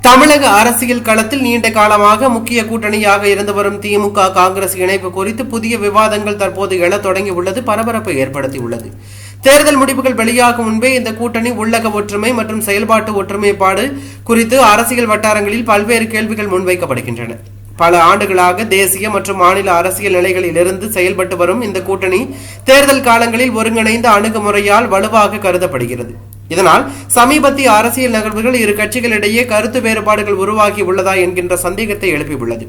தமிழக அரசியல் களத்தில் நீண்ட காலமாக முக்கிய கூட்டணியாக இருந்து வரும் திமுக காங்கிரஸ் இணைப்பு குறித்து புதிய விவாதங்கள் தற்போது எழத் தொடங்கியுள்ளது பரபரப்பை ஏற்படுத்தியுள்ளது. தேர்தல் முடிவுகள் வெளியாகும் முன்பே இந்த கூட்டணி உள்ளக ஒற்றுமை மற்றும் செயல்பாட்டு ஒற்றுமைப்பாடு குறித்து அரசியல் வட்டாரங்களில் பல்வேறு கேள்விகள் முன்வைக்கப்படுகின்றன. பல ஆண்டுகளாக தேசிய மற்றும் மாநில அரசியல் நிலைகளில் இருந்து செயல்பட்டு வரும் இந்த கூட்டணி தேர்தல் காலங்களில் ஒருங்கிணைந்த அணுகுமுறையால் வலுவாக கருதப்படுகிறது. இதனால் சமீபத்திய அரசியல் நகர்வுகள் இரு கட்சிகளிடையே கருத்து வேறுபாடுகள் உருவாகி உள்ளதா என்கின்ற சந்தேகத்தை எழுப்பியுள்ளது.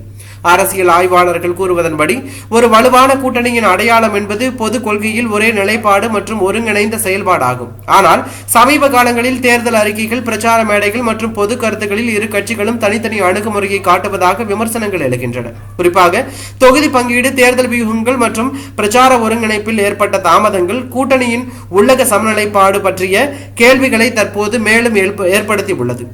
அரசியல் ஆய்வாளர்கள் கூறுவதன்படி ஒரு வலுவான கூட்டணியின் அடையாளம் என்பது பொது கொள்கையில் ஒரே நிலைப்பாடு மற்றும் ஒருங்கிணைந்த செயல்பாடாகும். ஆனால் சமீப காலங்களில் தேர்தல் அறிக்கைகள், பிரச்சார மேடைகள் மற்றும் பொது கருத்துக்களில் இரு கட்சிகளும் தனித்தனி அணுகுமுறையை காட்டுவதாக விமர்சனங்கள் எழுகின்றன. குறிப்பாக தொகுதி பங்கீடு, தேர்தல் வியூகங்கள் மற்றும் பிரச்சார ஒருங்கிணைப்பில் ஏற்பட்ட தாமதங்கள் கூட்டணியின் உள்ளக சமநிலைப்பாடு பற்றிய கேள்விகளை தற்போது மேலும் ஏற்படுத்தியுள்ளது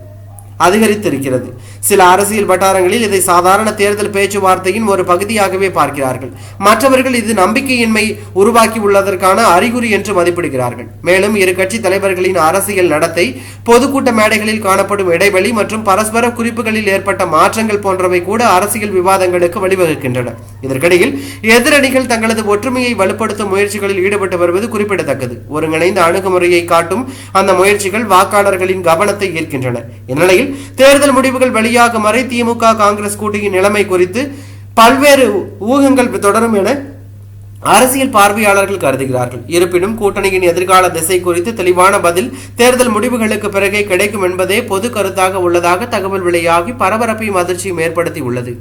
அதிகரித்திருக்கிறது. சில அரசியல் வட்டாரங்களில் இதை சாதாரண தேர்தல் பேச்சுவார்த்தையின் ஒரு பகுதியாகவே பார்க்கிறார்கள். மற்றவர்கள் இது நம்பிக்கையின்மை உருவாக்கி உள்ளதற்கான அறிகுறி என்று மதிப்பிடுகிறார்கள். மேலும் இரு கட்சி தலைவர்களின் அரசியல் நடத்தை, பொதுக்கூட்ட மேடைகளில் காணப்படும் இடைவெளி மற்றும் பரஸ்பர குறிப்புகளில் ஏற்பட்ட மாற்றங்கள் போன்றவை கூட அரசியல் விவாதங்களுக்கு வழிவகுக்கின்றன. இதற்கிடையில் எதிரணிகள் தங்களது ஒற்றுமையை வலுப்படுத்தும் முயற்சிகளில் ஈடுபட்டு வருவது குறிப்பிடத்தக்கது. ஒருங்கிணைந்த அணுகுமுறையை காட்டும் அந்த முயற்சிகள் வாக்காளர்களின் கவனத்தை ஈர்க்கின்றன. இந்நிலையில் தேர்தல் முடிவுகள் வெளியாகும் வரை திமுக காங்கிரஸ் கூட்டணியின் நிலைமை குறித்து பல்வேறு ஊகங்கள் தொடரும் என அரசியல் பார்வையாளர்கள் கருதுகிறார்கள். இருப்பினும் கூட்டணியின் எதிர்கால திசை குறித்து தெளிவான பதில் தேர்தல் முடிவுகளுக்கு பிறகே கிடைக்கும் என்பதே பொது கருத்தாக உள்ளதாக தகவல் வெளியாகி பரபரப்பையும் அதிர்ச்சியும் ஏற்படுத்தி உள்ளது.